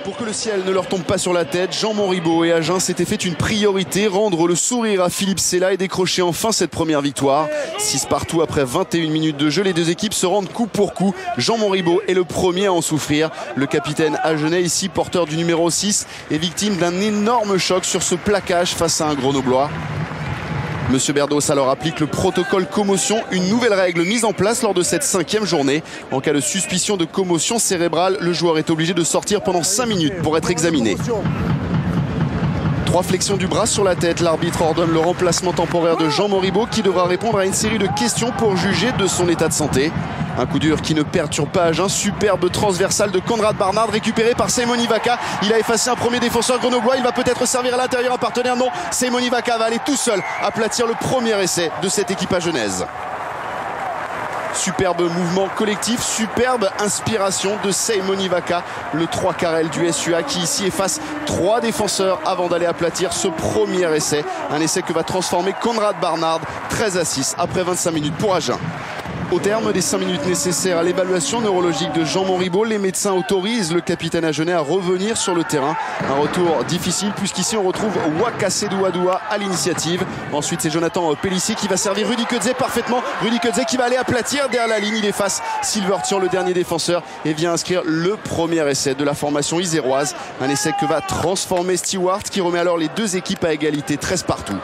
Pour que le ciel ne leur tombe pas sur la tête, Jean Monribaud et Agen s'étaient fait une priorité, rendre le sourire à Philippe Sella et décrocher enfin cette première victoire. 6 partout après 21 minutes de jeu, les deux équipes se rendent coup pour coup. Jean Monribaud est le premier à en souffrir. Le capitaine agenais, ici porteur du numéro 6, est victime d'un énorme choc sur ce plaquage face à un Grenoblois. Monsieur Berdos alors applique le protocole commotion, une nouvelle règle mise en place lors de cette 5e journée. En cas de suspicion de commotion cérébrale, le joueur est obligé de sortir pendant 5 minutes pour être examiné. 3 flexions du bras sur la tête, l'arbitre ordonne le remplacement temporaire de Jean Monribaud qui devra répondre à une série de questions pour juger de son état de santé. Un coup dur qui ne perturbe pas Agen, superbe transversale de Konrad Barnard récupéré par Simon Vaca. Il a effacé un premier défenseur grenoblois, il va peut-être servir à l'intérieur un partenaire, non, Simon Vaca va aller tout seul aplatir le premier essai de cette équipe agenaise. Superbe mouvement collectif, superbe inspiration de Simon Vaca, le 3 carrel du SUA qui ici efface 3 défenseurs avant d'aller aplatir ce premier essai. Un essai que va transformer Konrad Barnard, 13-6 après 25 minutes pour Agen. Au terme des 5 minutes nécessaires à l'évaluation neurologique de Jean Monribaud, les médecins autorisent le capitaine agenais à revenir sur le terrain. Un retour difficile puisqu'ici on retrouve Wakasedou Adoua à l'initiative. Ensuite c'est Jonathan Pellissier qui va servir Rudy Kudze parfaitement. Rudy Kudze qui va aller aplatir derrière la ligne. Il efface Silvertian, le dernier défenseur, et vient inscrire le premier essai de la formation iséroise. Un essai que va transformer Stewart qui remet alors les deux équipes à égalité, 13 partout.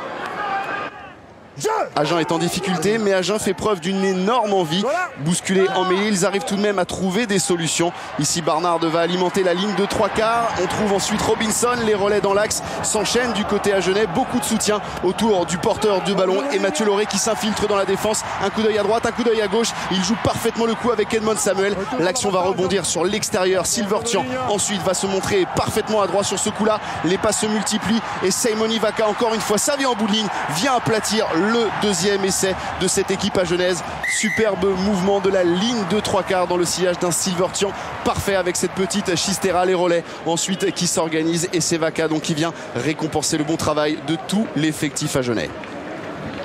Agen est en difficulté, mais Agen fait preuve d'une énorme envie. Bousculés en mêlée, ils arrivent tout de même à trouver des solutions. Ici, Barnard va alimenter la ligne de 3 quarts. On trouve ensuite Robinson, les relais dans l'axe s'enchaînent du côté agenais. Beaucoup de soutien autour du porteur de ballon et Mathieu Lauré qui s'infiltre dans la défense. Un coup d'œil à droite, un coup d'œil à gauche. Il joue parfaitement le coup avec Edmond Samuel. L'action va rebondir sur l'extérieur. Silvertian ensuite va se montrer parfaitement adroit sur ce coup-là. Les passes se multiplient et Simon Vaca encore une fois, ça vient en bout de ligne, vient aplatir le deuxième essai de cette équipe agenaise. Superbe mouvement de la ligne de 3 quarts dans le sillage d'un Silvertian. Parfait avec cette petite Chistera, les relais ensuite qui s'organisent et c'est Vaca donc qui vient récompenser le bon travail de tout l'effectif agenais.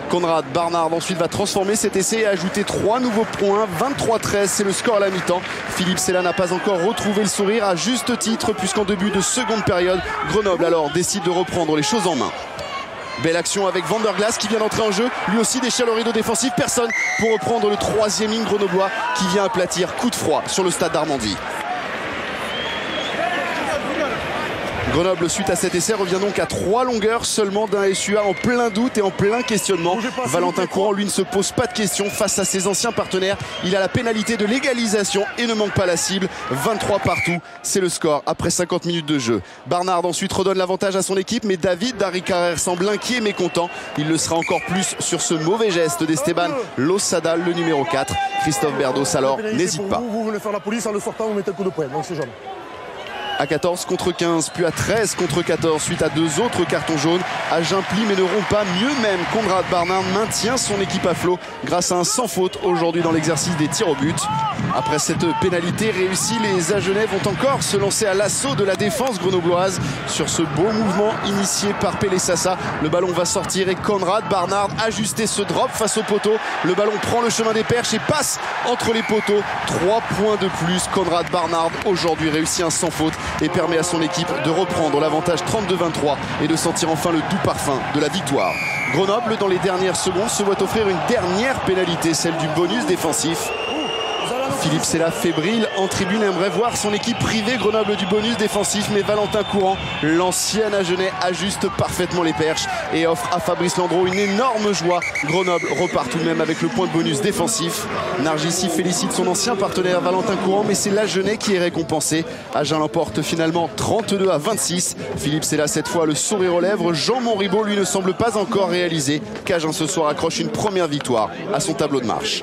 Konrad Barnard ensuite va transformer cet essai et ajouter 3 nouveaux points. 23-13, c'est le score à la mi-temps. Philippe Sella n'a pas encore retrouvé le sourire à juste titre puisqu'en début de seconde période, Grenoble alors décide de reprendre les choses en main. Belle action avec Vanderglas qui vient d'entrer en jeu. Lui aussi déchire le rideau défensif. Personne pour reprendre le 3e ligne grenoblois qui vient aplatir coup de froid sur le stade d'Armandie. Grenoble, suite à cet essai, revient donc à 3 longueurs seulement d'un SUA en plein doute et en plein questionnement. Valentin Courant, lui, ne se pose pas de questions face à ses anciens partenaires. Il a la pénalité de l'égalisation et ne manque pas la cible. 23 partout, c'est le score après 50 minutes de jeu. Barnard ensuite redonne l'avantage à son équipe, mais David Darricarer semble inquiet et mécontent. Il le sera encore plus sur ce mauvais geste d'Esteban Losada, le numéro 4. Christophe Berdos alors n'hésite pas. Vous venez faire la police en le sortant, vous mettez le coup de poing, donc c'est jamais. À 14 contre 15, puis à 13 contre 14 suite à 2 autres cartons jaunes. Agen plie mais ne rompt pas, mieux même. Konrad Barnard maintient son équipe à flot grâce à un sans faute aujourd'hui dans l'exercice des tirs au but. Après cette pénalité réussie, les Agenais vont encore se lancer à l'assaut de la défense grenobloise sur ce beau mouvement initié par Pelé Sassa. Le ballon va sortir et Konrad Barnard ajuster ce drop face au poteau. Le ballon prend le chemin des perches et passe entre les poteaux. 3 points de plus. Konrad Barnard aujourd'hui réussit un sans faute et permet à son équipe de reprendre l'avantage 32-23 et de sentir enfin le doux parfum de la victoire. Grenoble, dans les dernières secondes, se voit offrir une dernière pénalité, celle du bonus défensif. Philippe Sella, fébrile en tribune, aimerait voir son équipe privée Grenoble du bonus défensif, mais Valentin Courant, l'ancien agenais, ajuste parfaitement les perches et offre à Fabrice Landreau une énorme joie. Grenoble repart tout de même avec le point de bonus défensif. Nargissi félicite son ancien partenaire Valentin Courant, mais c'est l'agenais qui est récompensé. Agen l'emporte finalement 32-26. Philippe Sella cette fois le sourire aux lèvres. Jean Monribaud lui ne semble pas encore réalisé qu'Agen ce soir accroche une première victoire à son tableau de marche.